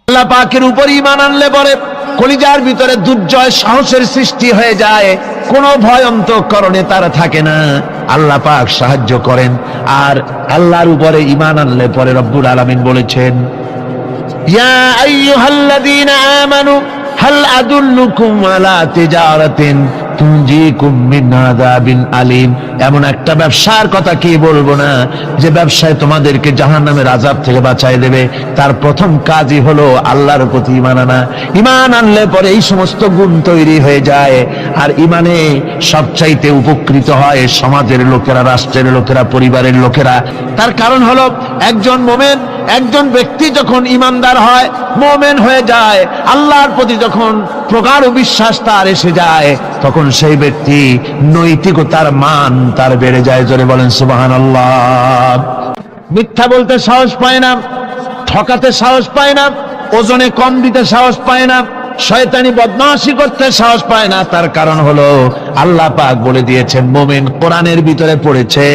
আল্লাহ পাকের উপর ঈমান আনলে পরে কলিজার ভিতরে দুর্জয় সাহসের সৃষ্টি হয়ে যায়, কোনো ভয় অন্তঃকরণে তার থাকে না। আল্লাহ পাক সাহায্য করেন। আর আল্লাহর উপরে ঈমান আনলে পরে রব্বুল আলামিন বলেছেন, ইয়া আইয়ুহাল্লাযীনা আমানু হাল আদুল্লুকুম আলা তিজারাতিন তুনজিকুম মিন আযাবিন আলীম। এমন একটা ব্যবসার কথা কি বলবো না যে ব্যবসায় তোমাদেরকে জাহান্নামের আযাব থেকে বাঁচায় দেবে। তার প্রথম কাজই হলো আল্লাহর প্রতি ঈমান আনা। ঈমান আনলে পরে এই সমস্ত গুণ তৈরি হয়ে যায়। আর ঈমানে সবচাইতে উপকৃত হয় সমাজের লোকেরা, রাষ্ট্রের লোকেরা, পরিবারের লোকেরা। তার কারণ হলো একজন মুমিন, একজন ব্যক্তি যখন ঈমানদার হয়, মুমিন হয়ে যায়, আল্লাহর প্রতি যখন প্রগাঢ় বিশ্বাস তার এসে যায়, তখন সেই ব্যক্তি নৈতিকতার মান তার বেড়ে যায়। জোরে বলেন সুবহানাল্লাহ। মিথ্যা বলতে সাহস পায় না, ঠকাতে সাহস পায় না, ওজনে কম দিতে সাহস পায় না, শয়তানি বদমাশি করতে সাহস পায় না। তার কারণ হলো আল্লাহ পাক বলে দিয়েছেন, মুমিন কোরআনের ভিতরে পড়েছে,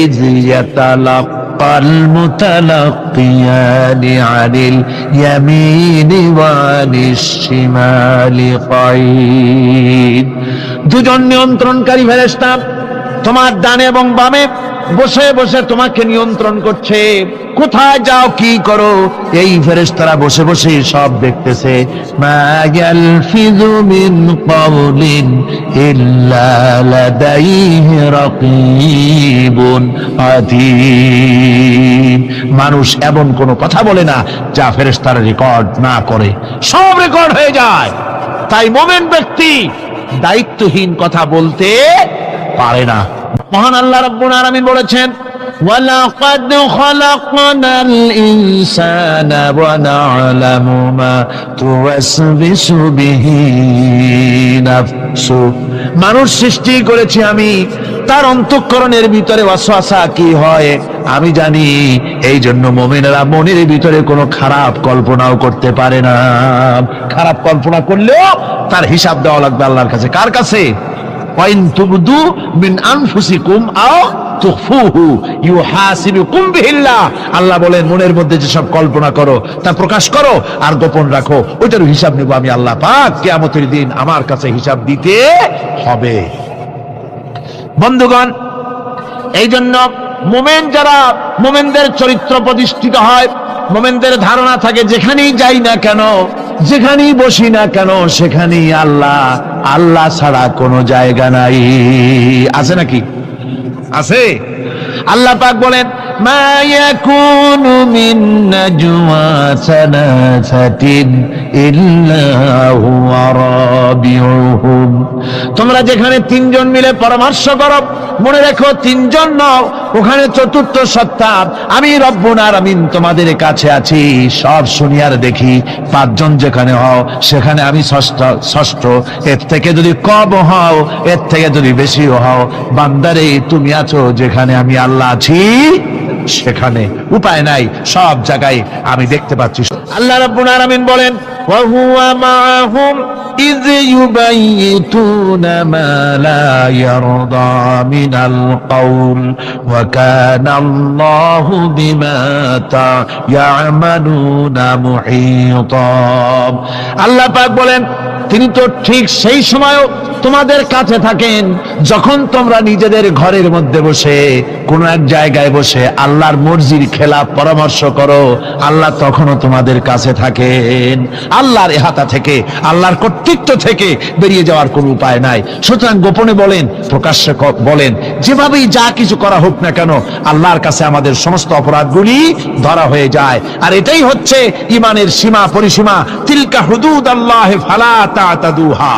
ইয ইয়াতালাক্কাল মুতালাক্কিয়ানি আনিল ইয়ামিনি ওয়া আনিশ শিমালি কাঈদ। দুজন নিয়ন্ত্রণকারী ফেরেশতা তোমার ডানে এবং বামে বসে বসে তোমাকে নিয়ন্ত্রণ করছে। কোথায় যাও, কি করো, এই ফেরেশতারা বসে বসে সব দেখতেছে। মা ইয়ালফিযু মিন কাওলিন ইল্লা লাদাইহি রাকীবুন আতীদ। মানুষ এমন কোনো কথা বলে না যা ফেরেশতারা রেকর্ড না করে, সব রেকর্ড হয়ে যায়। তাই মুমিন ব্যক্তি দায়িত্বহীন কথা বলতে পারে না। মহান আল্লাহ রাব্বুল আলামিন বলেছেন, ওয়ালাকাদ খালাকনাল ইনসানা ওয়া না'লামু মা তুওয়াসবিসু বিহি নাফসু। মানুষ সৃষ্টি করেছি আমি, তার অন্তঃকরণের ভিতরে ওয়াসওয়াসা কি হয় আমি জানি। এই জন্য মুমিনেরা মনের ভিতরে কোনো খারাপ কল্পনাও করতে পারে না। খারাপ কল্পনা করলেও তার হিসাব দেওয়া লাগবে আল্লাহর কাছে। কার কাছে? ওয়াইন তুবদু মিন আনফুসিকুম আও তুখফুহু ইউহাসিবুকুম বিহিল্লাহ। আল্লাহ বলেন, মনের মধ্যে যে সব কল্পনা করো তা প্রকাশ করো আর গোপন রাখো, ওইটার হিসাব নেব আমি আল্লাহ পাক। কিয়ামতের দিন আমার কাছে হিসাব দিতে হবে। বন্ধুগণ, এই জন্য মুমিন যারা, মুমিনদের চরিত্র প্রতিষ্ঠিত হয়, মুমিনদের ধারণা থাকে যেখানেই যাই না কেন, যেখানেই বসি না কেন, সেখানেই আল্লাহ, আল্লাহ ছাড়া কোনো জায়গা নাই। আছে নাকি? আছে। আল্লাহ পাক বলেন, মা ইয়াকুনু মিন নাজওয়া সালাসাতিন ইল্লা হুয়া রাবিউহুম। তোমরা যেখানে তিনজন মিলে পরামর্শ করো, মনে রেখো তিনজন নও, ওখানে চতুর্থ সত্তা আমি রব্বুল আলামিন তোমাদের কাছে আছি। সব শুনি আর দেখি। পাঁচজন যেখানে হও সেখানে আমি ষষ্ঠ। এর থেকে যদি কম হও, এর থেকে যদি বেশিও হও, বান্দারে তুমি আছো যেখানে আমি আল্লাহ আছি সেখানে। উপায় নাই, সব জায়গায় আমি দেখতে পাচ্ছি। আল্লাহ রাব্বুল আলামিন বলেন, ওয়া হুয়া মাআহুম ইয ইউবাইতুনা মা লা ইয়ারদা মিনাল কাউল ওয়া কানা আল্লাহু বিমা তা'মালুনা মুহীতা। আল্লাহ পাক বলেন, তিনি তো ঠিক সেই সময়ও তোমাদের কাছে থাকেন যখন তোমরা নিজেদের ঘরের মধ্যে বসে কোন এক জায়গায় বসে আল্লাহর মর্জির খেলাফ পরামর্শ করো, আল্লাহ তখনও তোমাদের কাছে থাকেন। আল্লাহর ইহাতা থেকে, আল্লাহর কর্তৃত্ব থেকে বেরিয়ে যাওয়ার কোনো উপায় নাই। সুতরাং গোপনে বলেন, প্রকাশ্যে বলেন, যেভাবেই যা কিছু করা হোক না কেন, আল্লাহর কাছে আমাদের সমস্ত অপরাধগুলি ধরা হয়ে যায়। আর এটাই হচ্ছে ঈমানের সীমা পরিসীমা। তিলকা হুদুদাল্লাহি ফালা তা'তাদুহা।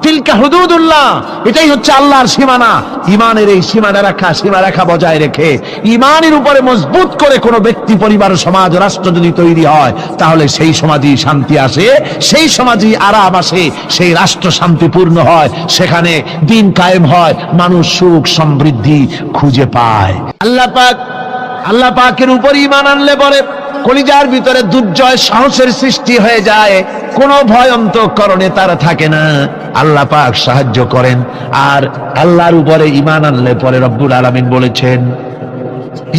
তিলকা হুদুদুল্লাহ, এটাই হচ্ছে আল্লাহর সীমানা। ঈমানের এই সীমারেখা বজায় রেখে ঈমানের উপরে মজবুত করে কোনো ব্যক্তি, পরিবার, সমাজ, রাষ্ট্র যদি তৈরি হয়, তাহলে সেই সমাজই শান্তি আসে, সেই সমাজই আরাম আসে, সেই রাষ্ট্র শান্তিপূর্ণ হয়, সেখানে দিন কায়েম হয়, মানুষ সুখ সমৃদ্ধি খুঁজে পায়। আল্লাহ পাকের উপর ঈমান আনলে পরে কলিজার ভিতরে দুর্জয় সাহসের সৃষ্টি হয়ে যায়, কোনো ভয় অন্তঃকরণে তার থাকে না। আল্লাহ পাক সাহায্য করেন। আর আল্লাহর উপরে ঈমান আনলে পরে রব্বুল আলামিন বলেছেন,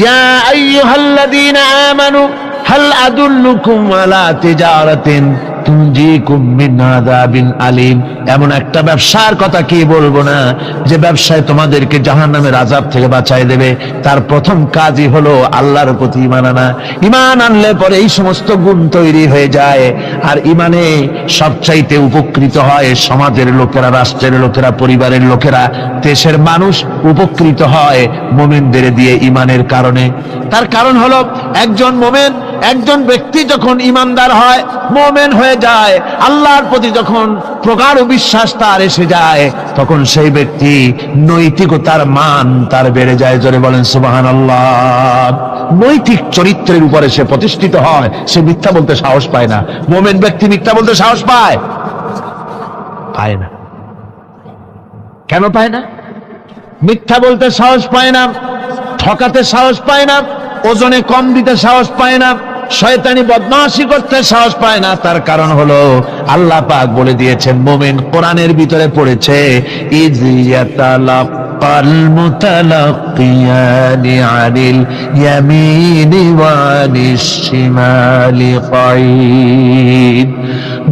ইয়া আইয়ুহাল্লাযীনা আমানু হাল আদুল্লুকুম আলা তিজারাতিন তুনজিকুম মিন আযাবিন আলীম, এমন একটা ব্যবসার কথা কি বলবো না যে ব্যবসায় তোমাদেরকে জাহান্নামের আযাব থেকে বাঁচায় দেবে। তার প্রথম কাজই হলো আল্লাহর প্রতি ঈমান আনা। ঈমান আনলে পরে এই সমস্ত গুণ তৈরি হয়ে যায়। আর ঈমানে সবচাইতে উপকৃত হয় সমাজের লোকেরা, রাষ্ট্রের লোকেরা, পরিবারের লোকেরা, দেশের মানুষ উপকৃত হয় মুমিনদের দিয়ে ঈমানের কারণে। তার কারণ হলো একজন মুমিন, একজন ব্যক্তি যখন ঈমানদার হয়, মুমিন হয়ে যায়, আল্লাহর প্রতি যখন প্রগাঢ় বিশ্বাস তার এসে যায়, তখন সেই ব্যক্তি নৈতিকতার মান তার বেড়ে যায়। জোরে বলেন সুবহানাল্লাহ। নৈতিক চরিত্রের উপরে সে প্রতিষ্ঠিত হয়, সে মিথ্যা বলতে সাহস পায় না। মুমিন ব্যক্তি মিথ্যা বলতে সাহস পায়? পায় না। কেন পায় না? মিথ্যা বলতে সাহস পায় না, ঠকাতে সাহস পায় না, ওজনে কম দিতে সাহস পায় না, শয়তানি বদমাশি করতে সাহস পায় না। তার কারণ হলো আল্লাহ পাক বলে দিয়েছেন, মুমিন কোরআনের ভিতরে পড়েছে, ইয ইয়াতালাক্কাল মুতালাক্কিয়ানি আনিল ইয়ামিনি ওয়া আনিশ শিমালি কাঈদ।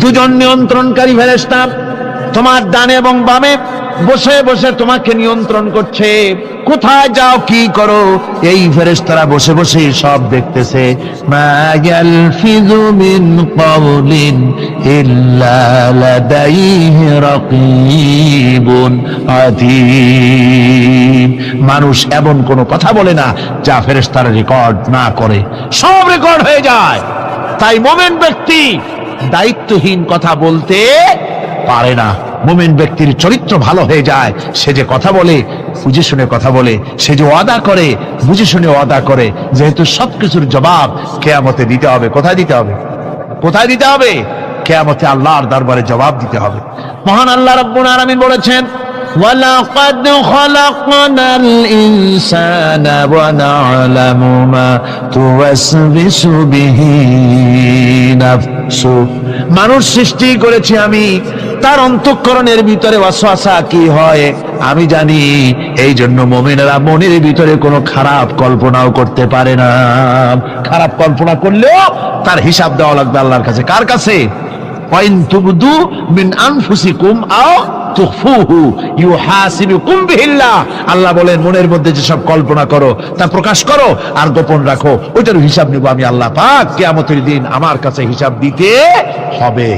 দুজন নিয়ন্ত্রণকারী ফেরেশতা তোমার ডানে এবং বামে বসে বসে তোমাকে নিয়ন্ত্রণ করছে, কোথায় যাও কি করো এই ফেরেশতারা বসে বসে সব দেখতেছে। মা ইয়ালফিযু মিন কাওলিন ইল্লা লাদাইহি রাকীবুন আতীদ। মানুষ এমন কোনো কথা বলে না যা ফেরেশতারা রেকর্ড না করে, সব রেকর্ড হয়ে যায়। তাই মুমিন ব্যক্তি দায়িত্বহীন কথা বলতে পারে না। মুমিন ব্যক্তির চরিত্র ভালো হয়ে যায়, সে যে কথা বলে বুঝে শুনে কথা বলে, সে যে ওয়াদা করে বুঝে শুনে ওয়াদা করে, যেহেতু সবকিছুর জবাব কিয়ামতে দিতে হবে। কোথায় দিতে হবে? কোথায় দিতে হবে? কিয়ামতে আল্লাহর দরবারে জবাব দিতে হবে। মহান আল্লাহ রাব্বুল আলামিন বলেছেন, ওয়ালাকাদ খালাকনাল ইনসানা ওয়া না'লামু মা তুওয়াসবিসু বিহি নাফসু। মানুষ সৃষ্টি করেছি আমি, তার অন্তঃকরণের ভিতরে ওয়াসওয়াসা কি হয় আমি জানি। এই জন্য মুমিনেরা মনের ভিতরে কোনো খারাপ কল্পনাও করতে পারে না। খারাপ কল্পনা করলেও তার হিসাব দেওয়া লাগবে আল্লাহর কাছে। কার কাছে? ওয়াইন তুবদু মিন আনফুসিকুম আও তুখফুহু ইউহাসিবুকুম বিহিল্লাহ। আল্লাহ বলেন, মনের মধ্যে যেসব কল্পনা করো তা প্রকাশ করো আর গোপন রাখো, ওইটার হিসাব নেব আমি আল্লাহ পাক। কিয়ামতের দিন আমার কাছে হিসাব দিতে হবে।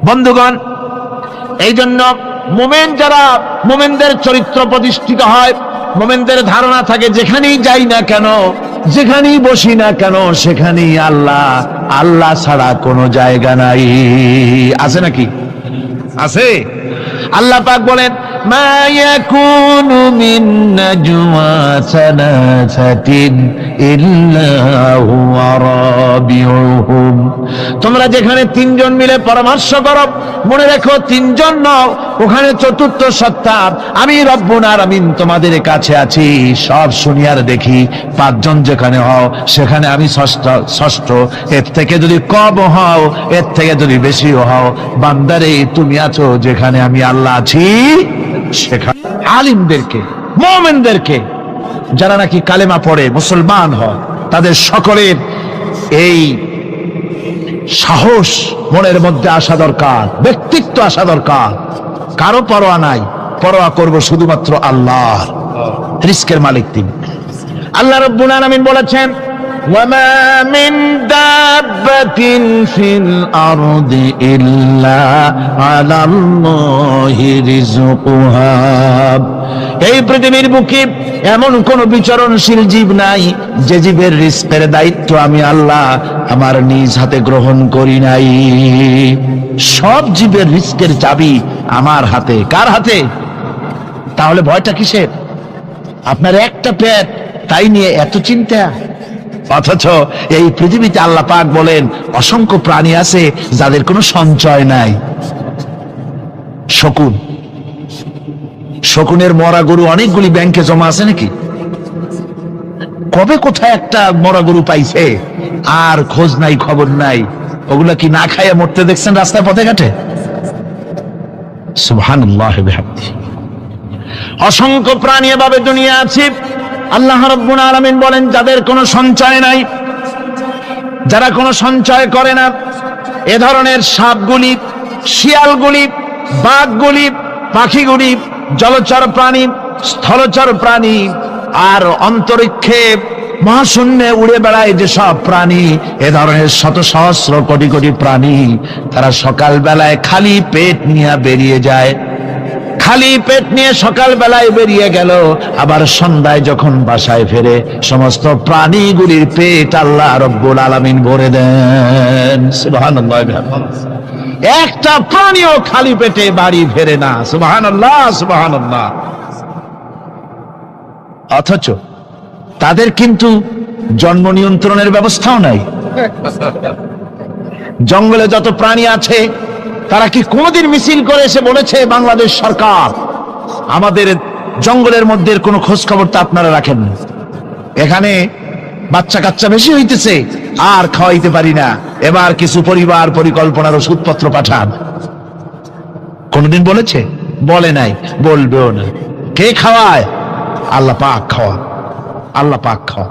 বন্ধুগণ, এই জন্য মুমিন যারা, মুমিনদের চরিত্র প্রতিষ্ঠিত হয়, মুমিনদের ধারণা থাকে যেখানেই যাই না কেন, যেখানেই বসি না কেন, সেখানেই আল্লাহ, আল্লাহ ছাড়া কোনো জায়গা নাই। আছে নাকি? আছে। আল্লাহ পাক বলেন, মা ইয়াকুনু মিন নাজওয়া সালাসাতিন ইল্লা হুয়া রাবিউহুম। তোমরা যেখানে তিনজন মিলে পরামর্শ করো, মনে রেখো তিনজন নও, ওখানে চতুর্থ সত্তা আমি রব্বুল আলামিন তোমাদের কাছে আছি, সব শুনি আর দেখি। পাঁচজন যেখানে হও সেখানে আমি ষষ্ঠ। এর থেকে যদি কম হও, এর থেকে যদি বেশিও হও, বান্দারে তুমি আছো যেখানে আমি আল্লাহ আছি সেখানে। আলিমদেরকে, মুমিনদেরকে, যারা নাকি কালেমা পড়ে মুসলমান হয়, তাদের সকলের এই সাহস মনের মধ্যে আসা দরকার, ব্যক্তিত্ব আসা দরকার। কারো পরোয়া নাই, পরোয়া করব শুধুমাত্র আল্লাহর। রিজকের মালিক তিনি। আল্লাহ রাব্বুল আলামিন বলেছেন, ওয়ামা মিন দাব্বাতিন ফিল আরদি ইল্লা আলাল্লাহি রিজকুহা। এই পৃথিবীর বুকে এমন কোন বিচরণশীল জীব নাই যে জীবের রিজকের দায়িত্ব আমি আল্লাহ আমার নিজ হাতে গ্রহণ করি নাই। সব জীবের রিজকের চাবি আমার হাতে। কার হাতে? তাহলে ভয়টা কিসের? আপনার একটা পেট, তাই নিয়ে এত চিন্তা। অথচ এই পৃথিবীতে আল্লাহ পাক বলেন অসংখ্য প্রাণী আছে যাদের কোনো সঞ্চয় নাই। শকুন, শকুনের মরা গরু অনেকগুলি ব্যাংকে জমা আছে নাকি? কবে কোথায় একটা মরা গরু পাইছে আর খোঁজ নাই, খবর নাই। ওগুলা কি না খাইয়া মরতে দেখছেন রাস্তায় পথে ঘাটে? সুবহানাল্লাহ বিহামদিহি। অসংখ্য প্রাণী এভাবে দুনিয়া আছে। আল্লাহ রাব্বুল আলামিন বলেন যাদের কোনো সঞ্চয় নাই, যারা কোনো সঞ্চয় করে না, এ ধরনের সাপগুলি, শিয়ালগুলি, বাঘগুলি, পাখিগুলি, জলচর প্রাণী, স্থলচর প্রাণী, আর অন্তরিক্ষে মহাশূন্যে উড়ে বেড়ায় যেসব প্রাণী, এ ধরনের শত সহস্র কোটি কোটি প্রাণী, তারা সকাল বেলায় খালি পেট নিয়ে বেরিয়ে যায়। খালি পেট নিয়ে সকাল বেলায় বেরিয়ে গেল, আবার সন্ধ্যায় যখন বাসায় ফেরে সমস্ত প্রাণীগুলির পেট আল্লাহ রব্বুল আলামিন ভরে দেন। সুবহানাল্লাহ। একটা প্রাণীও খালি পেটে বাড়ি ফেরে না। সুবহানাল্লাহ, সুবহানাল্লাহ। অথচ তাদের কিন্তু জন্ম নিয়ন্ত্রণের ব্যবস্থাও নাই। জঙ্গলে যত প্রাণী আছে, তারা কি কোনদিন মিছিল করে এসে বলেছে বাংলাদেশ সরকার আমাদের জঙ্গলের মধ্যে কোনো খোঁজ খবর তো আপনারা রাখেন না, এখানে বাচ্চা কাচ্চা বেশি হইতেছে আর খাওয়াইতে পারি না, এবার কিছু পরিবার পরিকল্পনার ওষুধপত্র পাঠান? কোনদিন বলেছে? বলে নাই, বলবেও না। কে খাওয়ায়? আল্লাহ পাক খাওয়া, আল্লাহ পাক খাওয়া।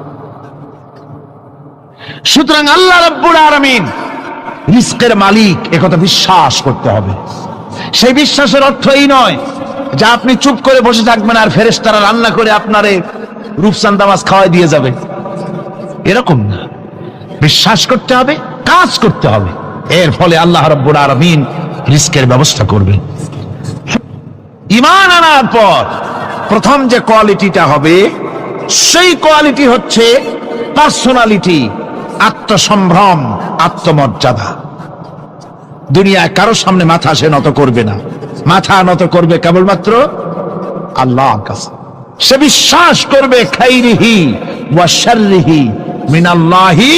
সুতরাং আল্লাহ রাব্বুল আলামিন রিজকের মালিক, একথা বিশ্বাস করতে হবে। সেই বিশ্বাসের অর্থ এই নয় যে আপনি চুপ করে বসে থাকবেন আর ফেরেশতারা রান্না করে আপনারে রূপচাঁদা মাছ খাওয়াই দিয়ে যাবে, এরকম না। বিশ্বাস করতে হবে, কাজ করতে হবে, এর ফলে আল্লাহ রাব্বুল আলামিন রিজকের ব্যবস্থা করবেন। ঈমান আনার পর প্রথম যে কোয়ালিটিটা হবে, সেই কোয়ালিটি হচ্ছে পার্সোনালিটি, আত্মসম্ভ্রম, আত্মমর্যাদা। দুনিয়ায় কারো সামনে মাথা সে নত করবে না, মাথা নত করবে কেবলমাত্র আল্লাহর কাছে। সে বিশ্বাস করবে খাইরিহি ওয়া শাররিহি মিনাল্লাহি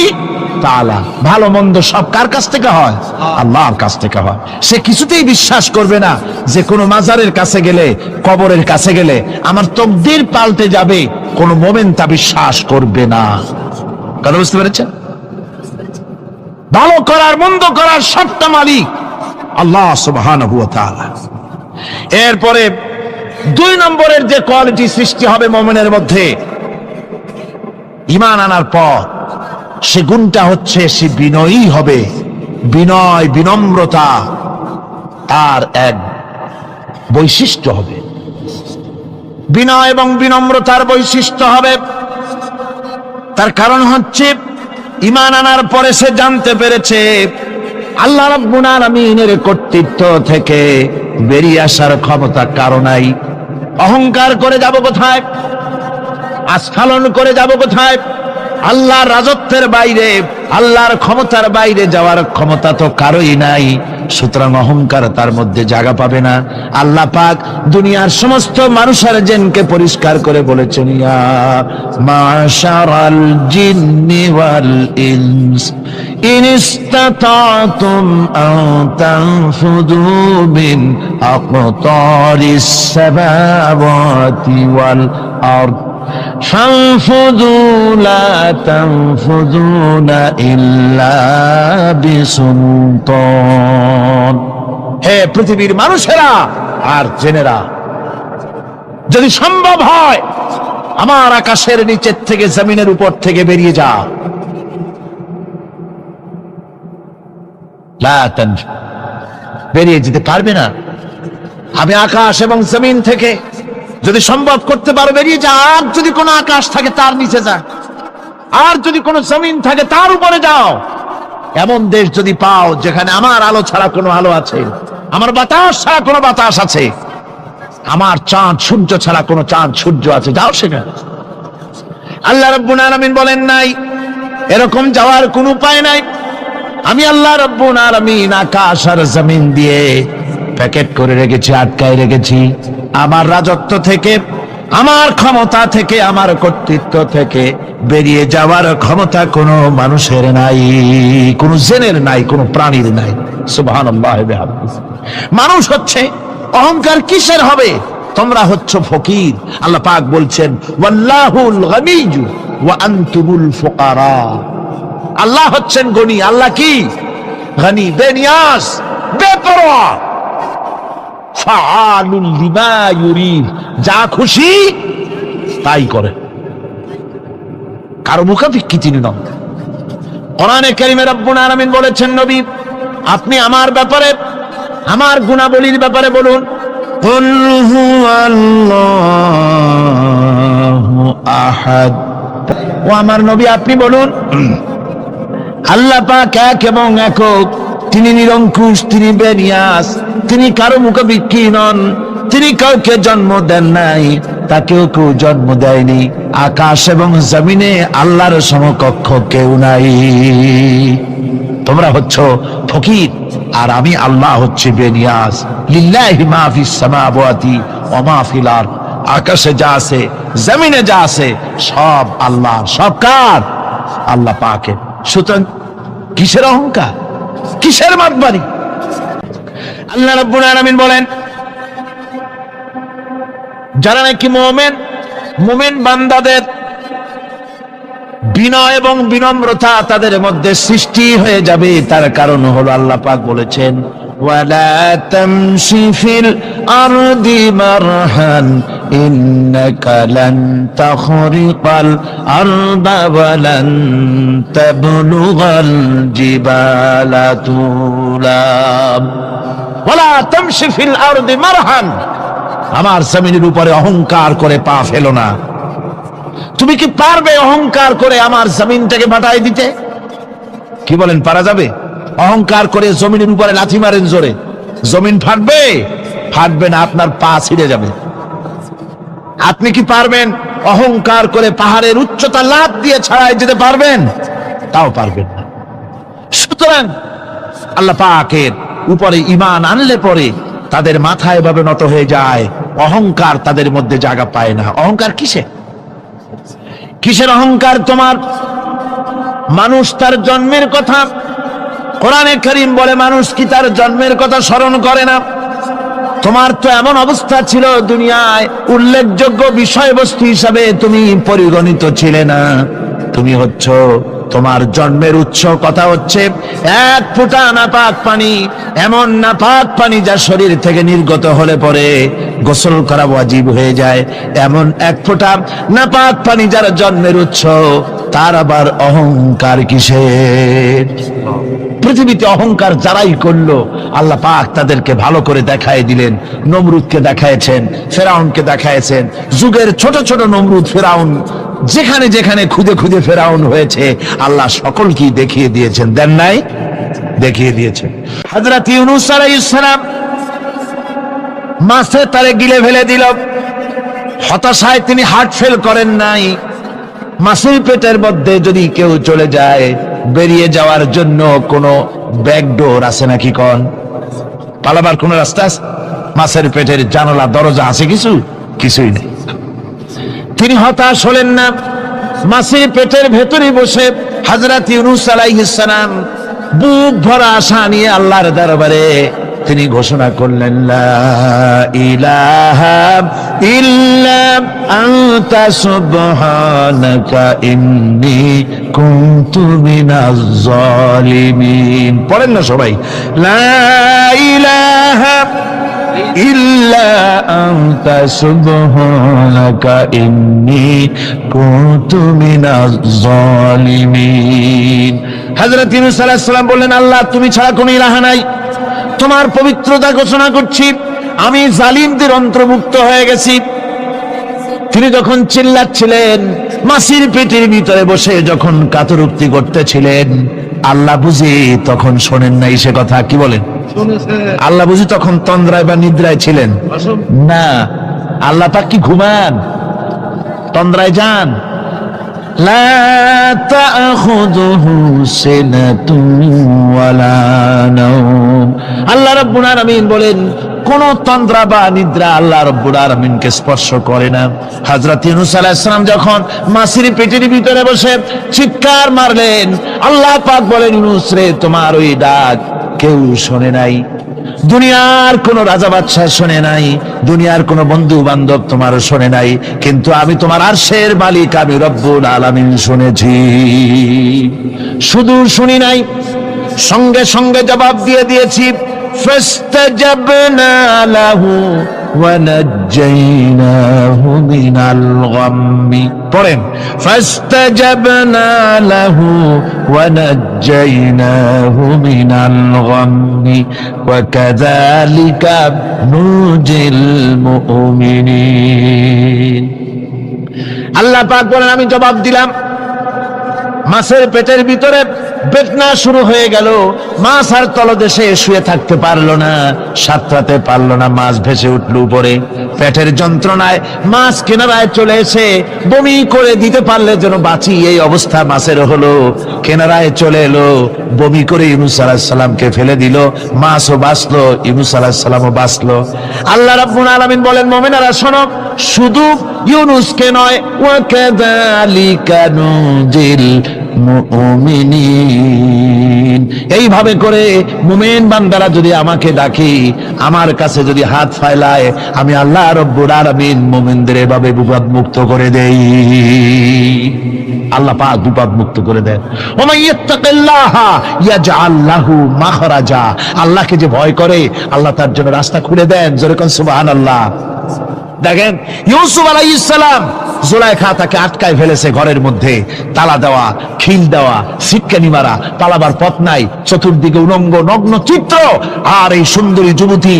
তাআলা, ভালো মন্দ সব কার কাছ থেকে হয়? আল্লাহর কাছ থেকে হয়। সে কিছুতেই বিশ্বাস করবে না যে কোনো মাজারের কাছে গেলে, কবরের কাছে গেলে আমার তকদির পাল্টে যাবে, কোনো মোমেন তা বিশ্বাস করবে না। কথা বুঝতে পেরেছেন? ভালো করার মন্দ করার সবটা মালিক আল্লাহ সুবহানাহু ওয়া তাআলা। এরপরে 2 নম্বরের যে কোয়ালিটি সৃষ্টি হবে মুমিনের মধ্যে ঈমান আনার পর, সে গুণটা হচ্ছে সে বিনয়ী হবে। বিনয়, বিনম্রতা তার এক বৈশিষ্ট্য হবে। বিনয় এবং বিনম্রতার বৈশিষ্ট্য হবে। তার কারণ হচ্ছে ঈমান আনার পরে সে জানতে পেরেছে আল্লাহ রাব্বুল আলামিনের কর্তৃত্ব থেকে বেরিয়ে আসার ক্ষমতা কারো নাই। অহংকার করে যাব কোথায়? আস্ফালন করে যাব কোথায়? আল্লাহর রাজত্বের বাইরে, আল্লাহর ক্ষমতার বাইরে যাওয়ার ক্ষমতা তো কারোই নাই। সুতরাং অহংকার তার মধ্যে জায়গা পাবে না। আল্লাহ পাক দুনিয়ার সমস্ত মানুষের জিনকে পরিষ্কার করে বলেছেন, ইয়া মাশারাল জিন্নি ওয়াল ইনস ইন ইসতাতাতুম আন তানফুযু মিন আকতারিস সামাওয়াতি ওয়াল আরদ فانفذوا لا تنفذون إلا بسلطان। হে পৃথিবীর মানুষেরা আর জেনেরা, যদি সম্ভব হয় আমার আকাশের নিচের থেকে, জমিনের উপর থেকে বেরিয়ে যাও। লা তানফু, বেরিয়ে যেতে পারবে না। আমি আকাশ এবং জমিন থেকে যদি সম্ভব করতে পারো বেরিয়ে যা। আর যদি কোনো আকাশ থাকে তার নিচে যা, আর যদি কোনো জমিন থাকে তার উপরে যাও। এমন দেশ যদি পাও যেখানে আমার আলো ছাড়া কোনো আলো আছে, আমার বাতাস ছাড়া কোনো বাতাস আছে, আমার চাঁদ সূর্য ছাড়া কোনো চাঁদ সূর্য আছে, যাও সেখানে। আল্লাহ রাব্বুল আলামিন বলেন নাই এরকম যাওয়ার কোনো উপায় নাই। আমি আল্লাহ রাব্বুল আলামিন আকাশ আর জমিন দিয়ে প্যাকেট করে রেখেছি, আটকায় রেখেছি। আমার রাজত্ব থেকে, আমার ক্ষমতা থেকে, আমার কর্তৃত্ব থেকে বেরিয়ে যাওয়ার ক্ষমতা কোনো মানুষের নাই, কোনো জিনের নাই, কোনো প্রাণীর নাই। সুবহানাল্লাহ। মানুষ হচ্ছে অহংকার কিসের হবে? তোমরা হচ্ছ ফকির। আল্লাহ পাক বলছেন ওয়াল্লাহুল গানিয়্যু ওয়া আনতুমুল ফুকারা। আল্লাহ হচ্ছেন গনি। আল্লাহ কি? গনি, বেনিয়াজ, বেপরোয়া। ফাআলুল লিমা ইউরিদ, যা খুশি তাই করে, কারো মুখাপেক্ষী তিনি নন। কোরআনে কারীমে রব্বুল আলামিন বলেছেন, নবী আপনি আমার ব্যাপারে, আমার গুণাবলীর ব্যাপারে বলুন। কুল হুয়াল্লাহু আহাদ। ও আমার নবী আপনি বলুন, আল্লাহ পাক এক এবং একক, তিনি নিরঙ্কুশ, তিনি বেনিয়াস, তিনি কারো মুখাপেক্ষী নন, তিনি কাউকে জন্ম দেন নাই, তাকেও কেউ জন্ম দেয়নি। আকাশ এবং জমিনে আল্লাহর সমকক্ষ কেউ নাই। তোমরা হচ্ছ ফকির আর আমি আল্লাহ হচ্ছে বেনিয়াস। লিল্লাহি মা ফিস সামাওয়াতি ওয়া মা ফিল আরদ। আকাশে যা আছে, জমিনে যা আছে, সব আল্লাহ। সব কার? আল্লাহ পাকের। সুতরাং কিসের অহংকার, কিসের মাতবাড়ি? আল্লাহ রাব্বুল আলামিন বলেন, যারা নাকি মুমিন বান্দাদের বিনয় এবং বিনম্রতা তাদের মধ্যে সৃষ্টি হয়ে যাবে, তার কারণ হলো আল্লাহ পাক বলেছেন, ওয়ালা তামশি ফিল আরদি মারহান ইন্নাকা লান তাখরিকাল আরদা ওয়া লান তাবলুগাল জিবালা তুলা। ওয়ালা তামশি ফিল আরদি মারহান, আমার জমিনের উপরে অহংকার করে পা ফেলো না। তুমি কি পারবে অহংকার করে আমার জমিনটাকে ফাটাই দিতে? কি বলেন, পারা যাবে? অহংকার করে জমিনের উপরে লাথি মারেন জোরে, জমিন ফাটবে? ফাটবে না, আপনার পা ছিঁড়ে যাবে। আপনি কি পারবেন অহংকার করে পাহাড়ের উচ্চতা লাফ দিয়ে ছাড়াই যেতে পারবেন? তাও পারবেন না। সুতরাং আল্লাহ পাকের উপরে ঈমান আনলে পরে তাদের মাথা এভাবে নত হয়ে যায়, অহংকার তাদের মধ্যে জায়গা পায় না। অহংকার কিসের অহংকার তোমার? মানুষ তার জন্মের কথা, কোরআনে কারীম বলে, মানুষ কি তার জন্মের কথা স্মরণ করে না? তোমার তো এমন অবস্থা ছিল, দুনিয়ায় উল্লেখযোগ্য বিষয়বস্তু হিসাবে তুমি পরিগণিত ছিলে না। তুমি হচ্ছ, তোমার জন্মের উৎস কথা হচ্ছে এক ফোঁটা নাপাক পানি, এমন নাপাক পানি যা শরীর থেকে নির্গত হলে পরে গোসল করা ওয়াজিব হয়ে যায়। এমন এক ফোঁটা নাপাক পানি যার জন্মের উৎস, তার আবার অহংকার কিসের? পৃথিবীতে অহংকার যারাই করলো, আল্লাহ পাক তাদেরকে ভালো করে দেখায় দিলেন। নমরুদকে দেখায়ছেন, ফেরাউনকে দেখায়ছেন। যুগের ছোট ছোট নমরুদ, ফেরাউন, যেখানে যেখানে খুদে খুদে ফেরাউন হয়েছে, আল্লাহ সকলকেই দেখিয়ে দিয়েছেন। দেন নাই? দেখিয়ে দিয়েছেন। হযরত ইউনূস আলাইহিস সালাম মাছে তারে গিলে ফেলে দিল, হতাশায় তিনি হার্ট ফেল করেন নাই। মাছের পেটের মধ্যে যদি কেউ চলে যায়, বেরিয়ে যাওয়ার জন্য কোনো ব্যাকডোর আছে নাকি? কোন পালাবার কোন রাস্তা আছে? মাছের পেটের জানালা দরজা আছে? কিছুই নেই। তিনি হতাশ হলেন না। মাছের পেটের ভেতরে বসে হযরত ইউনূস আলাইহিস সালাম বুক ভরা আশা নিয়ে আল্লাহর দরবারে তিনি ঘোষণা করলেন, লা ইলাহা ইল্লা আনতা সুবহানাকা ইন্নী কুনতু মিনাজ জালিমিন। পড়েন না সবাই, লা ইলাহা ইল্লা আনতা সুবহানাকা ইন্নী কুনতু মিনাজ জালিমিন। হযরত ইউনূস আলাইহিস সালাম বললেন, আল্লাহ তুমি ছাড়া কোনো ইলাহ নাই, তোমার পবিত্রতা ঘোষণা করছি, আমি জালিমদের অন্তর্ভুক্ত হয়ে গেছি। তিনি যখন চিল্লাচ্ছিলেন, মাছির পেটের ভিতরে বসে যখন কাতরুক্তি করতেছিলেন, আল্লাহ বুঝি তখন শোনেন নাই সে কথা? কি বলেন? আল্লাহ বুঝি তখন তন্দ্রায় বা নিদ্রায় ছিলেন না? আল্লাহ পাক কি ঘুমান? তন্দ্রায় যান? লা তাখুযুহু সিনাতুন ওয়ালা নাওম। আল্লাহ রাব্বুল আলামিন বলেন, কোন তন্দ্রা বা নিদ্রা আল্লাহ রাব্বুল আলামিনকে স্পর্শ করে না। হযরত ইউনূস আলাইহিস সালাম যখন মাছের পেটের ভিতরে বসে চিৎকার মারলেন, আল্লাহ পাক বলেন, ইউনূস রে, তোমার ওই ডাক কেউ শোনে নাই। দুনিয়ার কোন রাজা বাদশাহ শোনে নাই, দুনিয়ার কোন বন্ধু বান্ধব তোমার শোনে নাই, কিন্তু আমি তোমার আরশের মালিক, আমি রব্বুল আলামিন শুনেছি। শুধু শুনি নাই, সঙ্গে সঙ্গে জবাব দিয়ে দিয়েছি। ফাস্তাজাবনা লাহু ونجيناه من الغم পড়েন فاستجبنا له ونجيناه من الغم وكذلك ننجي المؤمنين আল্লাহ পাক বলেন আমি জবাব দিলাম মাছের পেটের ভিতরে বেদনা শুরু হয়ে গেল মাছ আর তলদেশে শুয়ে থাকতে পারলো না সাঁতরাতে পারলো না মাছ ভেসে উঠল উপরে পেটের যন্ত্রণায় মাছ কিনারায় চলে এসে বমি করে দিতে পারলে যেন বাঁচি এই অবস্থা মাছের হলো কিনারায় চলে এলো বমি করে ইউনূস আলাইহিস সালামকে ফেলে দিল মাছও বাঁচলো ইউনূস আলাইহিস সালামও বাঁচলো আল্লাহ রাব্বুল আলামিন বলেন মুমিনেরা শোনো শুধু ইউনূসকে নয় ওয়া কাযালিকা নুজিল মুমিনিন এইভাবে করে মুমিন বান্দারা যদি আমাকে ডাকে আমার কাছে যদি হাত ফালায় আমি আল্লাহ রব্বুল আলামিন মুমিনদের এভাবে বিপদ মুক্ত করে দেই আল্লাহ পাক বিপদ মুক্ত করে দেন ওয়া মান ইয়াত্তাকিল্লাহ ইয়াজআল লাহু মাখরাজা আল্লাহকে যে ভয় করে আল্লাহ তার জন্য রাস্তা খুলে দেন জোরে কোন সুবহানাল্লাহ দেখেন ইউসুফ আলাইহিস সালাম জুলাইখা তাকে আটকায় ফেলেছে ঘরের মধ্যে তালা দেওয়া খিল দেওয়া সিটকানি মারা পালাবার পথ নাই চতুর্দিকে উলঙ্গ নগ্ন চিত্র আর এই সুন্দরী যুবতী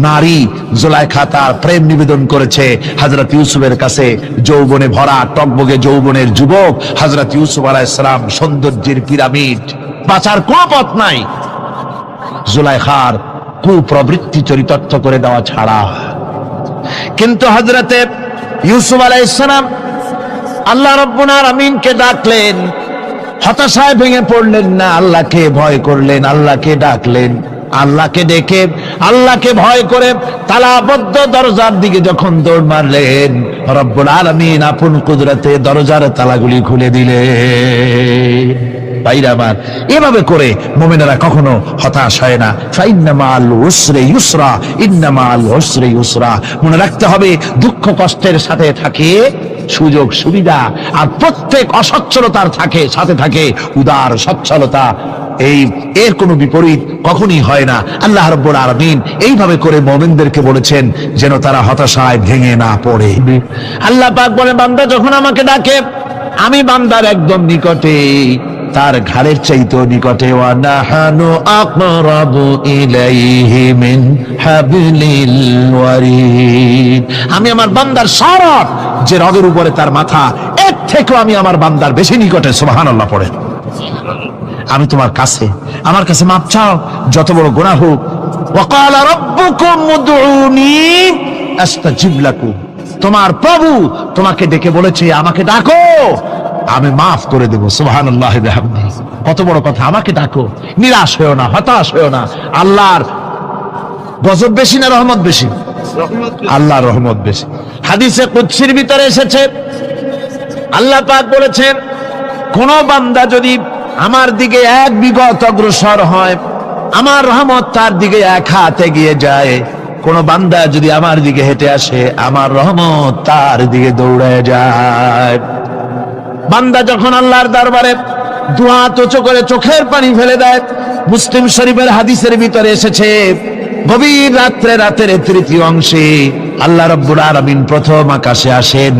নারী জুলাইখা তার প্রেম নিবেদন করেছে হযরত ইউসুফের কাছে যৌবনে ভরা টকবগে যৌবনের যুবক হযরত ইউসুফ আলাইহিস সালাম সৌন্দর্যের পিরামিড বাঁচার কোনো পথ নাই জুলাইখার কুপ্রবৃত্তি চরিতার্থ করে দেওয়া ছাড়া কিন্তু হযরতে ইউসুফ আলাইহিস সালাম আল্লাহ রাব্বুল আলামিনকে ডাকলেন হতাশায় ভেঙে পড়লেন না আল্লাহকে ভয় করলেন আল্লাহকে ডাকলেন আল্লাহকে ডেকে আল্লাহকে ভয় করে তালাবদ্ধ দরজার দিকে যখন দৌড় মারলেন রব্বুল আলামিন আপন কুদরতে দরজার তালাগুলি খুলে দিলেন ভাইরা আমার এভাবে করে মুমিনেরা কখনো হতাশ হয় না ফাইন্না মাআল উসরি ইউসরা ইন্না মাআল উসরি ইউসরা মনে রাখতে হবে দুঃখ কষ্টের সাথে থাকে সুযোগ সুবিধা আর প্রত্যেক অসচ্ছলতার সাথে থাকে উদার সচ্ছলতা এর কোনো বিপরীত কখনই হয় না আল্লাহ রাব্বুল আলামিন এইভাবে করে মুমিনদেরকে বলেছেন যেন তারা হতাশায় ভেঙে না পড়ে আল্লাহ পাক বলে বান্দা যখন আমাকে ডাকে আমি বান্দার একদম নিকটে তার ঘাড়ের চাইতেও নিকটে ওয়া নাহানু আকরাবু ইলাইহি মিন হাবলিল ওয়ারিদ আমি আমার বান্দার শরৎ যে রগের উপরে তার মাথা এর থেকেও আমি আমার বান্দার বেশি নিকটে সুবহানাল্লাহ পড়েন আমি তোমার কাছে আমার কাছে মাপ চাও যত বড় গুনাহ হোক ওয়া ক্বালা রাব্বুকুম উদউনি আস্তাজিব লাকুম তোমার প্রভু তোমাকে ডেকে বলেছে আমাকে ডাকো আমি মাফ করে দেব সুবহানাল্লাহ বিহামদিহি কত বড় কথা আমাকে ডাকো নিরাশ হয়ো না হতাশ হয়ো না আল্লাহর গজব বেশি না রহমত বেশি আল্লাহর রহমত বেশি হাদিসে কুদসির ভিতরে এসেছে আল্লাহ পাক বলেছেন কোন বান্দা যদি আমার দিকে এক বিগত অগ্রসর হয় আমার রহমত তার দিকে এক হাত এগিয়ে যায় কোন বান্দা যদি আমার দিকে হেঁটে আসে আমার রহমত তার দিকে দৌড়ে যায় বান্দা যখন আল্লাহর দরবারে দুহাত উঁচু করে চোখের পানি ফেলে দেয় মুসলিম শরীফের হাদিসের ভিতরে এসেছে গভীর রাতের তৃতীয় অংশে আল্লাহ রাব্বুল আলামিন প্রথম আকাশে আসেন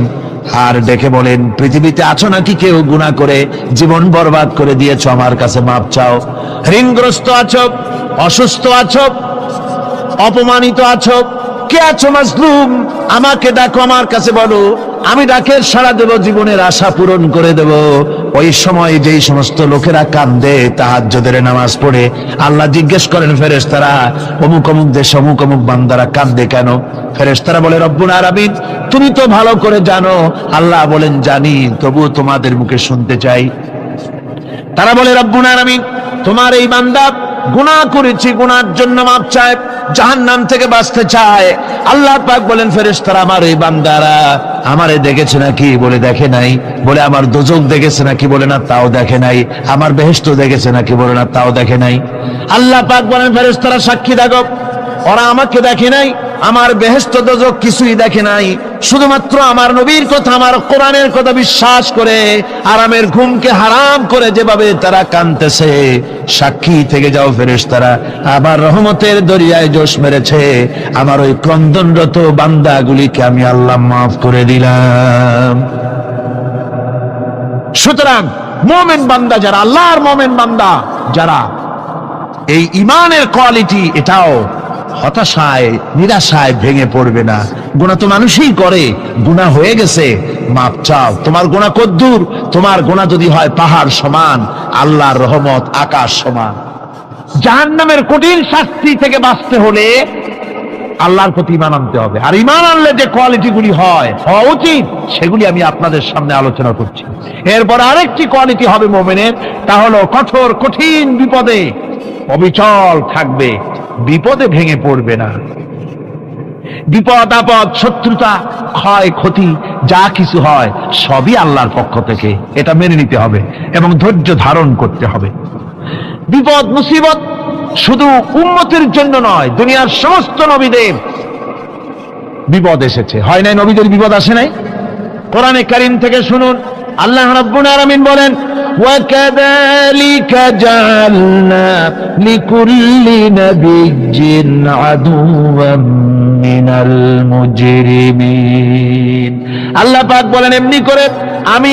আর ডেকে বলেন পৃথিবীতে আছো নাকি কেউ গুনাহ করে জীবন বরবাদ করে দিয়েছো আমার কাছে মাপ চাও ঋণগ্রস্ত আছো অসুস্থ আছো অপমানিত আছো কে আছো মাজলুম আমাকে ডাকো আমার কাছে বলো আমি ডাকের সাড়া দেব জীবনের আশা পূরণ করে দেব ওই সময় যেই সমস্ত লোকেরা কান্দে তাহাজ্জুদের নামাজ পড়ে আল্লাহ জিজ্ঞেস করেন ফেরেশতারা অমুক অমুক দেশ অমুক অমুক বান্দারা কান্দে কেন ফেরেশতারা বলে রব্বুল আলামিন তুমি তো ভালো করে জানো আল্লাহ বলেন জানি তবুও তোমাদের মুখে শুনতে চাই তারা বলে রব্বুল আলামিন তোমার এই বান্দা গুনাহ করেছে গুনার জন্য মাপ চায় জাহান্নাম থেকে বাঁচতে চায় আল্লাহ পাক বলেন ফেরেশতারা আমার এই বান্দারা আমারে দেখেছে নাকি বলে দেখে নাই বলে আমার দোজখ দেখেছে নাকি বলে না তাও দেখে নাই আমার বেহেশত দেখেছে নাকি বলে না তাও দেখে নাই আল্লাহ পাক বলেন ফেরেশতারা সাক্ষী থাকো ওরা আমাকে দেখে নাই, আমার বেহেশত দোজখ কিছুই দেখে নাই, শুধুমাত্র আমার নবীর কথা, আমার কোরআনের কথা বিশ্বাস করে আরামের ঘুমকে হারাম করে যেভাবে তারা কাঁদতেছে, সাক্ষী থেকে যাও ফেরেশতারা, আমার রহমতের দরিয়ায় জোশ মেরেছে, আমার ওই ক্রন্দনরত বান্দাগুলিকে আমি আল্লাহ মাফ করে দিলাম। সুতরাং মুমিন বান্দা যারা, আল্লাহর মুমিন বান্দা যারা, এই ঈমানের কোয়ালিটি, এটাও হতাশায় নিরাশায় ভেঙে পড়বে না। গুনাহ তো মানুষই করে, গুনাহ হয়ে গেছে, মাপ চাও। তোমার গুনাহ কদ্দুর? তোমার গুনাহ যদি হয় পাহাড় সমান, আল্লাহর রহমত আকাশ সমান। জাহান্নামের কঠিন শাস্তি থেকে বাঁচতে হলে আল্লাহর প্রতি ঈমান আনতে হবে। আর ঈমান আনলে যে কোয়ালিটিগুলি হওয়া উচিত, সেগুলি আমি আপনাদের সামনে আলোচনা করছি। এরপর আরেকটি কোয়ালিটি হবে মুমিনের, তা হলো কঠোর কঠিন বিপদে অবিচল থাকবে, বিপদে ভেঙে পড়বে না। বিপদ আপদ, শত্রুতা, ক্ষয় ক্ষতি যা কিছু হয় সবই আল্লাহর পক্ষ থেকে, এটা মেনে নিতে হবে এবং ধৈর্য ধারণ করতে হবে। বিপদ মুসিবত শুধু উম্মতের জন্য নয়, দুনিয়ার সমস্ত নবীদের বিপদ এসেছে, হয় নাই? নবীদের বিপদ আসে নাই? কোরআনে কারীম থেকে শুনুন, আল্লাহ রাব্বুল আলামিন বলেন, وَكَذَلِكَ جَعَلْنَا لِكُلِّ نَبِيٍّ عَدُوًّا مِنَ الْمُجْرِمِينَ। আল্লাহ পাক বলেন, এমনি করে আমি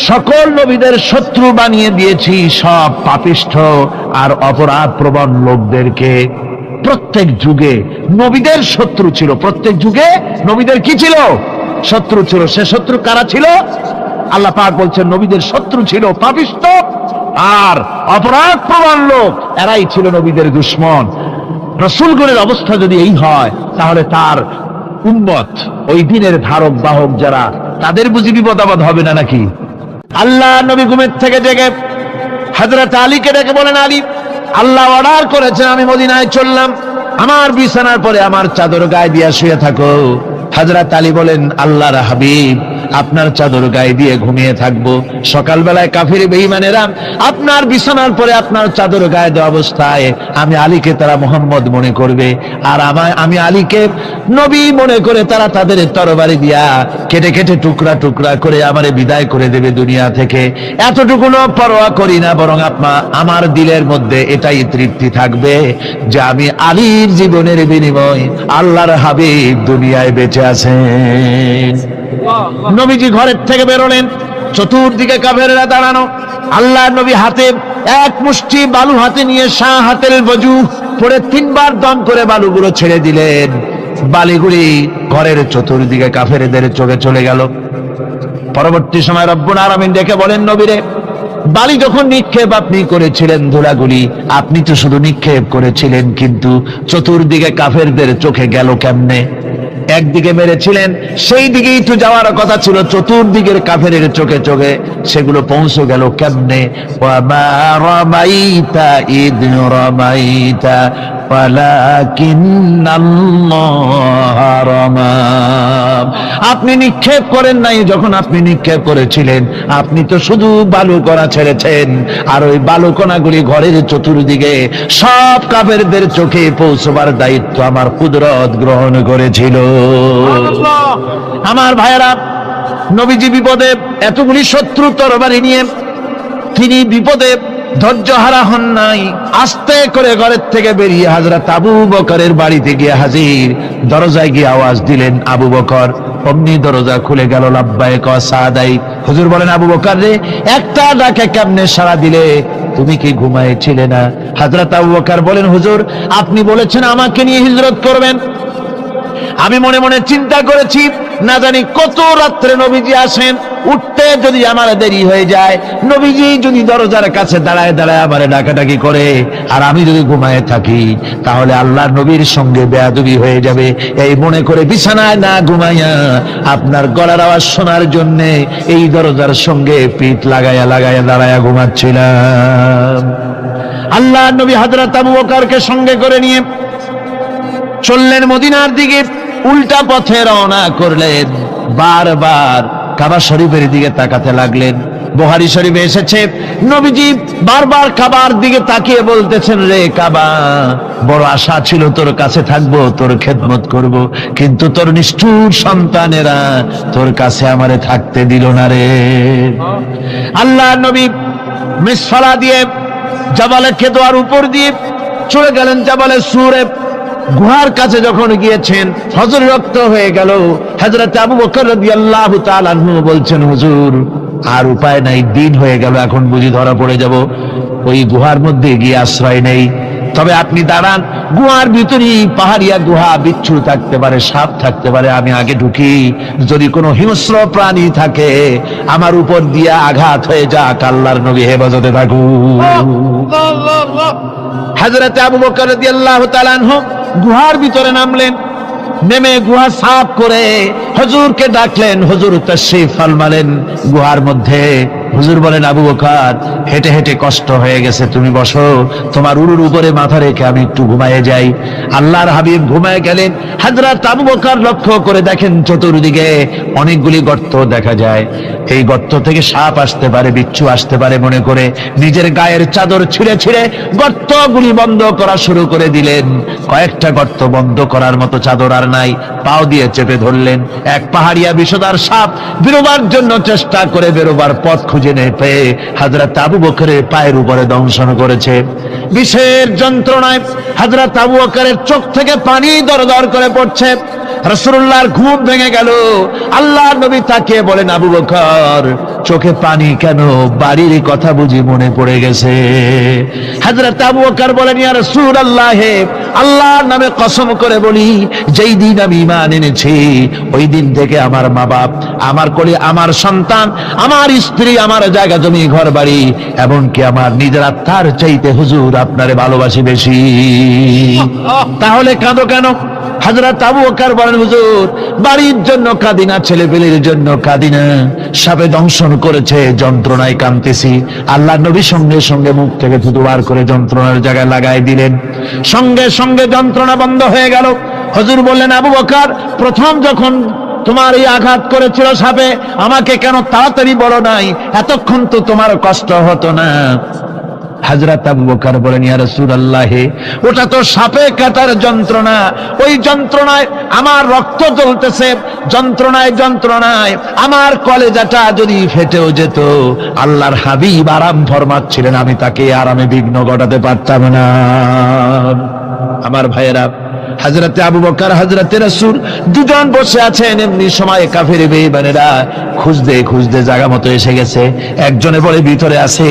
সকল নবীদের শত্রু বানিয়ে দিয়েছি সব পাপিষ্ঠ আর অপরাধ প্রবণ লোকদেরকে। প্রত্যেক যুগে নবীদের শত্রু ছিল, প্রত্যেক যুগে নবীদের কি ছিল? শত্রু ছিল। সে শত্রু কারা ছিল? আল্লাহ পাক বলছেন নবীদের শত্রু ছিল পাপিষ্ঠ আর অপরাধ প্রবণ লোক, এরাই ছিল নবীদের দুশমন। রাসূলগণের অবস্থা যদি এই হয়, তাহলে তার উম্মত, ওই দিনের ধারক বাহক যারা, তাদের বুঝি বিপদ আপদ হবে না নাকি? আল্লাহ নবী ঘুমের থেকে জেগে হযরত আলীকে ডেকে বলেন, আলী, আল্লাহ অর্ডার করেছেন আমি মদিনায় চললাম, আমার বিছানার পরে আমার চাদর গায়ে দিয়ে শুয়ে থাকো। হযরত আলী বলেন, আল্লাহর হাবিব, আপনার চাদর গায়ে দিয়ে ঘুমিয়ে থাকবো। সকালবেলায় কাফির বেঈমানেরা আপনার বিছানার পরে আপনার চাদর গায়ে দেওয়া অবস্থায় আমি আলীকে তারা মুহাম্মদ মনে করবে, আর আমি আলীকে নবী মনে করে তারা তাদের তরবারি দিয়া কেটে কেটে টুকরা টুকরা করে আমারে বিদায় করে দেবে দুনিয়া থেকে। এতটুকুনো পরোয়া করি না, বরং আমার দিলের মধ্যে এটাই তৃপ্তি থাকবে যে আমি আলীর জীবনের বিনিময় আল্লাহর হাবিব দুনিয়ায় বেঁচে আছেন। নবীজি ঘরের থেকে বেরোলেন, চতুর্দিকে কাফেররা দাঁড়ানো। আল্লাহ নবী হাতে এক মুষ্টি বালু হাতে নিয়ে শাহ হাতের বজু পড়ে 3 বার দম করে বালুগুলো ছেড়ে দিলেন। বালিগুলি ঘরের চতুর্দিকে কাফেরদের চোখে চলে গেল। পরবর্তী সময় রব্বুল আলামিন ডেকে বলেন, নবীরে, বালি যখন নিক্ষেপ আপনি করেছিলেন, ধুলাগুলি আপনি তো শুধু নিক্ষেপ করেছিলেন, কিন্তু চতুর্দিকে কাফেরদের চোখে গেল কেমনে? একদিকে মেরেছিলেন, সেই দিকেই তো যাওয়ার কথা ছিল, চতুর্দিকের কাফেরের চোখে চোখে সেগুলো পৌঁছে গেল কেমনে? ওয়ামা রামাইতা ইদ রামাইতা ওয়ালাকিন্নাল্লাহ রামা। আপনি নিক্ষেপ করেন নাই, যখন আপনি নিক্ষেপ করেছিলেন আপনি তো শুধু বালু কণা ছেড়েছেন, আর ওই বালু কণাগুলি ঘরের চতুর্দিকে সব কাফেরদের চোখে পৌঁছবার দায়িত্ব আমার কুদরত গ্রহণ করেছিল। আমার ভাইয়েরা, নবীজি বিপদে, এতগুলি শত্রু তরবারি নিয়ে তিনি বিপদে ধৈর্য হারা হন নাই। আস্তে করে ঘরের থেকে বেরিয়ে হযরত আবু বকরের বাড়িতে গিয়ে হাজির। দরজায় গিয়ে আওয়াজ দিলেন, আবু বকর। অমনি দরজা খুলে গেল। লাব্বাইক ওয়া সাদাইক। হুজুর বলেন, আবু বকর রে, একটা ডাকে কেমনে সাড়া দিলে? তুমি কি ঘুমাইছিলে না? হযরত আবু বকর বলেন, হুজুর, আপনি বলেছেন আমাকে নিয়ে হিজরত করবেন, আমি মনে মনে চিন্তা করেছি, না জানি কত রাত্রে নবীজি আসেন, উঠতে যদি আমার দেরি হয়ে যায়, নবীজি যদি দরজার কাছে দাঁড়ায় দাঁড়ায় আমারে ডাকাডাকি করে, আর আমি যদি ঘুমায় থাকি, তাহলে আল্লাহর নবীর সঙ্গে বেয়াদবি হয়ে যাবে। এই মনে করে বিছানায় না ঘুমাইয়া আপনার গলার আওয়াজ শোনার জন্য এই দরজার সঙ্গে পিঠ লাগাইয়া লাগাইয়া দাঁড়াইয়া ঘুমাচ্ছিলাম। আল্লাহর নবী হযরত আবু বকরকে সঙ্গে করে নিয়ে চললেন মদিনার দিকে। উল্টা পথে রওনা করলেন। বারবার কাবা শরীফের দিকে তাকাতে লাগলেন। বুখারী শরীফে এসেছে, নবীজি বারবার কাবার দিকে তাকিয়ে বলতেছেন, রে কাবা, বড় আশা ছিল তোর কাছে থাকবো, তোর খেদমত করব, কিন্তু তোর নিষ্ঠুর সন্তানেরা তোর কাছে আমারে থাকতে দিল না রে। আল্লাহ নবী মিসফালা দিয়ে জাবালে কেদোয়ার উপর দিয়ে চলে গেলেন জাবালে সুরে। গুহার কাছে যখন গিয়েছেন, হযরত রক্ত হয়ে গেল। হযরত আবু বকর রাদিয়াল্লাহু তাআলা আনহু বলছেন, হুজুর আর উপায় নাই, দিন হয়ে গেল, এখন বুঝি ধরা পড়ে যাব, ওই গুহার মধ্যে গিয়ে আশ্রয় নেই। তবে আপনি দাঁড়ান, গুহার ভিতরেই পাহাড়িয়া গুহা, বিচ্ছু থাকতে পারে, সাপ থাকতে পারে, আমি আগে ঢুকি, যদি কোনো হিংস্র প্রাণী থাকে আমার উপর দিয়ে আঘাত হয়ে যাক, আল্লাহর নবী হেফাজতে থাকুক। হযরত আবু বকর রাদিয়াল্লাহু তাআলা আনহু গুহার ভিতরে নামলেন, নেমে গুহা সাফ করে হুজুরকে ডাকলেন। হুজুর তাশরীফ ফরমালেন গুহার মধ্যে। হুজুর বলেন, আবু বকর, হেঁটে হেঁটে কষ্ট হয়ে গেছে, তুমি বসো, তোমার উরুর উপরে মাথা রেখে আমি একটু ঘুমায়ে যাই। আল্লাহর হাবিব ঘুমায় গেলেন। হযরত আবু বকর লক্ষ্য করে দেখেন চতুর্দিকে অনেকগুলি গর্ত দেখা যায়। এই গর্ত থেকে সাপ আসতে পারে, বিচ্ছু আসতে পারে মনে করে নিজের গায়ের চাদর ছিঁড়ে ছিঁড়ে গর্তগুলি বন্ধ করা শুরু করে দিলেন। কয়েকটা গর্ত বন্ধ করার মতো চাদর আর নাই, পাও দিয়ে চেপে ধরলেন। এক পাহাড়িয়া বিষধর সাপ বেরোবার জন্য চেষ্টা করে বেরোবার পথ খুঁজে নেই পেয়ে হযরত আবু বকরের পায়ের উপরে দংশন করেছে। বিষের যন্ত্রণায় হযরত আবু বকরের চোখ থেকে পানি দরদর করে পড়ছে। রাসূলুল্লাহর ঘুম ভেঙে গেল। আল্লাহর নবী তাকিয়ে বলেন, আবু বকর, চোখে পানি কেন? বাড়ির কথা বুঝি মনে পড়ে গেছে? হযরত আবু বকর বলেন, ইয়া রাসূলুল্লাহ, আল্লাহর নামে কসম করে বলি, যেই দিন আমি ঈমান এনেছি ওই দিন থেকে আমার মা বাপ, আমার কোলে আমার সন্তান, আমার স্ত্রী, আমার জায়গা জমি ঘর বাড়ি, এমনকি আমার নিজের আত্মার চাইতে হুজুর আপনারে ভালোবাসি বেশি। তাহলে কাঁদো কেন? হযরত আবু বকর বলেন, হুজুর, বাড়ির জন্য কাঁদি না, ছেলেপেলের জন্য কাঁদি না, সাপে দংশন করেছে, যন্ত্রণায় কাঁদতেছি। আল্লাহ নবী সঙ্গে সঙ্গে মুখ থেকে থুতু বার করে যন্ত্রণার জায়গায় লাগাই দিলেন। সঙ্গে সঙ্গে যন্ত্রণা বন্ধ হয়ে গেল। হুজুর বললেন, আবু বকর, প্রথম যখন তোমার এই আঘাত করেছিল সাপে, আমাকে কেন তাড়াতাড়ি বলো নাই? এতক্ষণ তো তোমার কষ্ট হতো না। হযরত আবু বকর বলেন, ইয়া রাসূলুল্লাহ, ওটা তো সাপে কাটার যন্ত্রণা, ওই যন্ত্রণায় আমার রক্ত জ্বলতেছে, যন্ত্রণায় যন্ত্রণায় আমার কলেজাটা যদি ফেটেও যেত। আল্লাহর হাবিব আরাম ফরমাচ্ছিলেন, আমি তাকে আরামে বিঘ্ন ঘটাতে পারতাম না। আমার ভাইয়েরা, হযরতে আবু বকর, হযরতে রাসূল দুজন বসে আছেন। এমনি সময় কাফের বেঈমানেরা খুঁজতে খুঁজতে জায়গা মতো এসে গেছে। একজনে বলে ভিতরে আছে,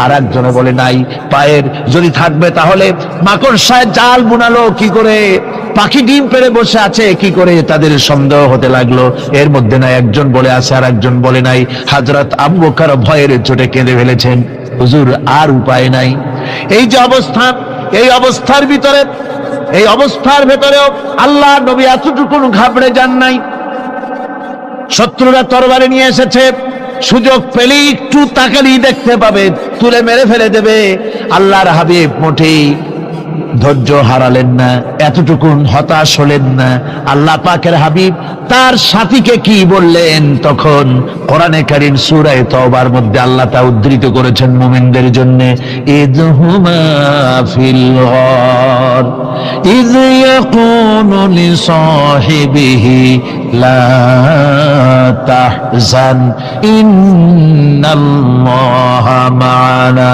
আর একজনে বলে নাই। পায়ের যদি থাকবে তাহলে মাকড়সায় জাল বুনালো কি করে, পাখি ডিম পেড়ে বসে আছে কি করে, তাদের সন্দেহ হতে লাগলো। এর মধ্যে না একজন বলে আছে আর একজন বলে নাই। হযরত আবু বকর ভয়ের চোটে কেঁদে ফেলেছেন, হুজুর আর উপায় নাই। এই যে অবস্থা, এই অবস্থার ভিতরে, এই অবস্থার ভেতরেও আল্লাহ নবী এতটুকু ঘাবড়ে যান নাই। শত্রুরা তরবারি নিয়ে এসেছে, সুযোগ পেলেই একটু তাকালেই দেখতে পাবে, তুলে মেরে ফেলে দেবে। আল্লাহর হাবিব মোটেই ধৈর্য হারালেন না, এতটুকুন হতাশ হলেন না। আল্লাহ পাকের হাবিব তার সাথীকে কি বললেন? তখন কোরআনে কারীম সূরা তাওবার মধ্যে আল্লাহ তা উদ্ধৃত করেছেন মুমিনদের জন্য, ইযহুমা ফিল গার ইয ইয়াকুনু লিসাহিবিহি লা তাহজান ইন্নাল্লাহা মা'ানা।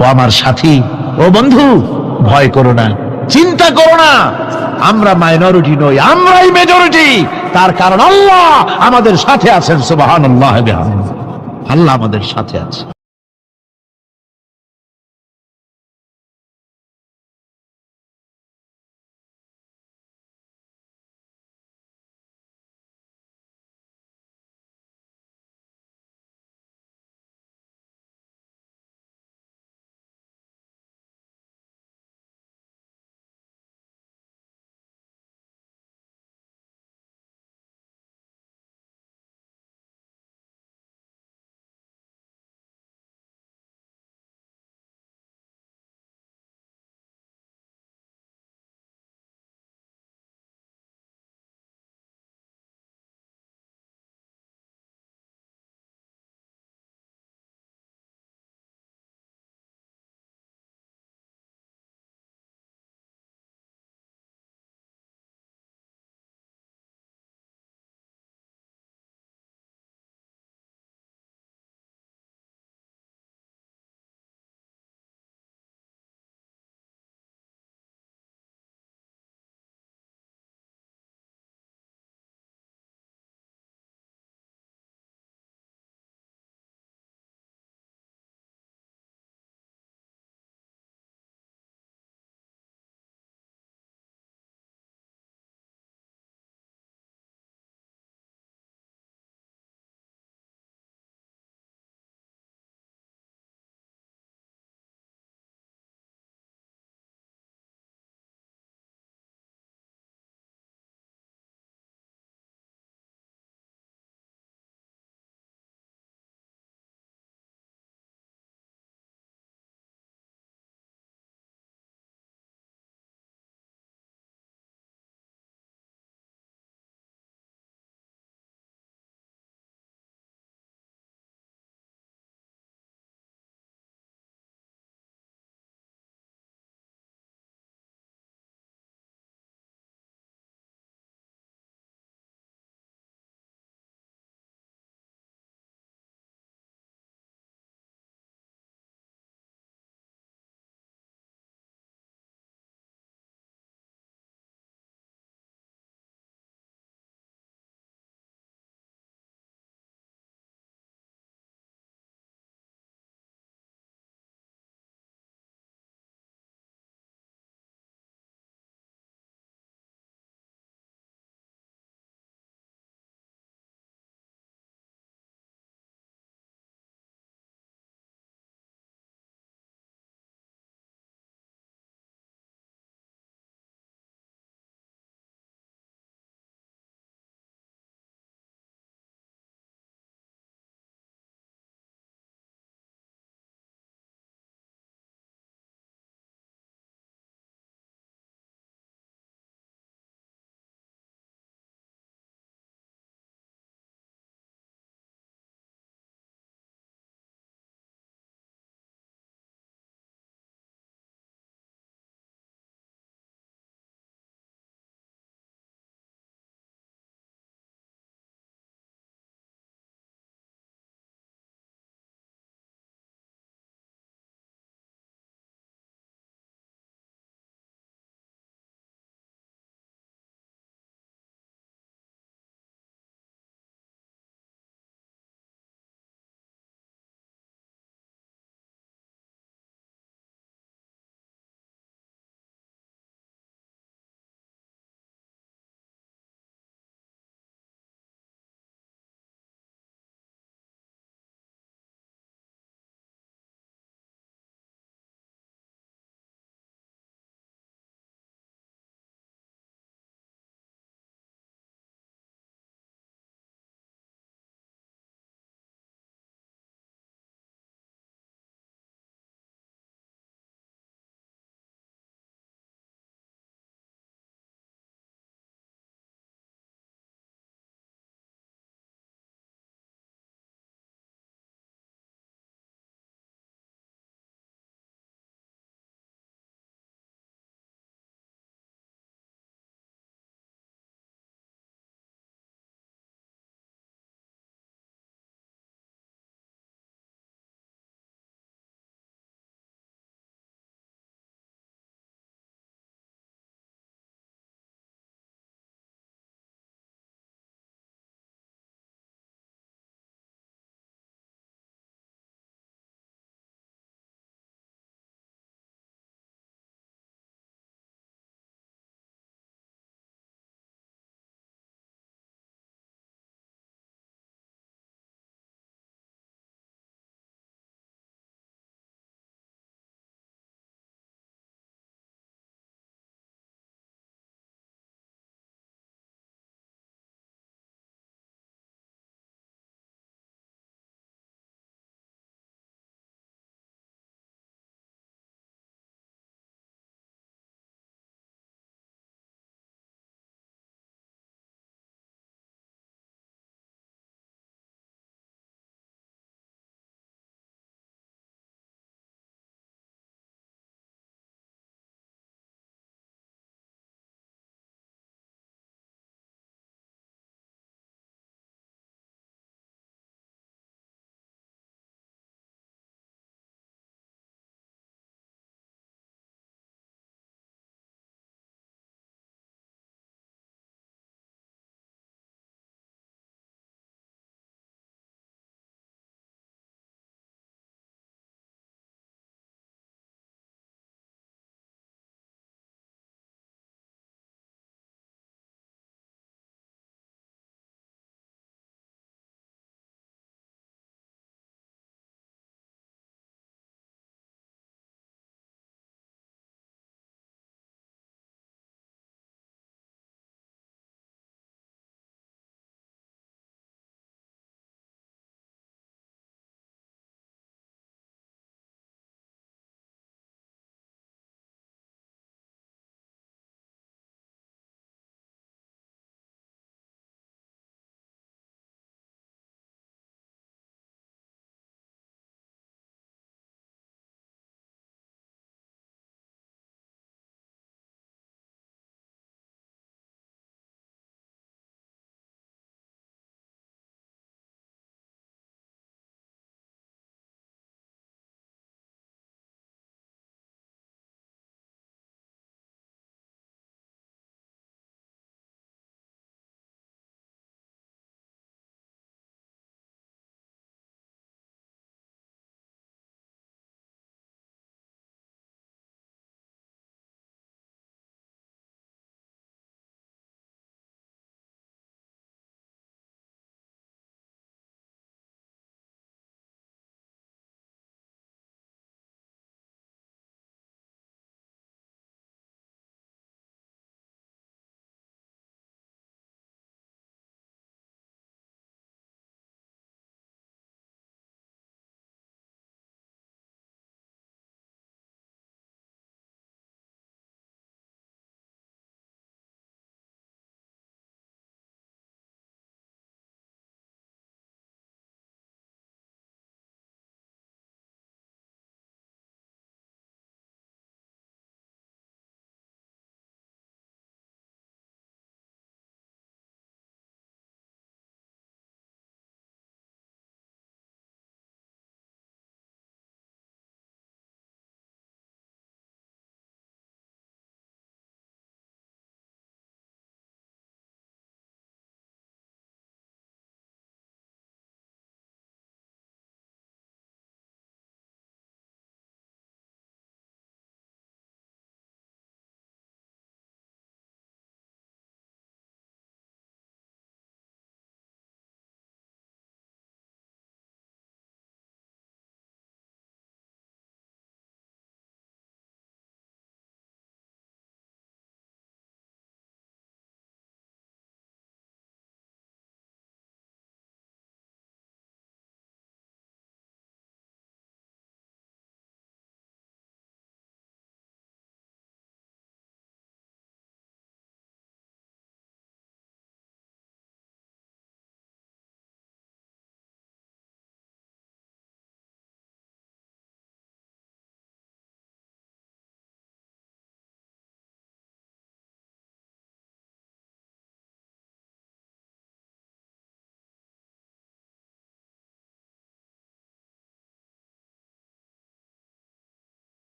ও আমার সাথী, ও বন্ধু, ভয় করো না, চিন্তা করো না, আমরা মাইনরিটি নই, আমরাই মেজরিটি। তার কারণ আল্লাহ আমাদের সাথে আছেন। সুবহানাল্লাহ, আল্লাহ আমাদের সাথে আছে।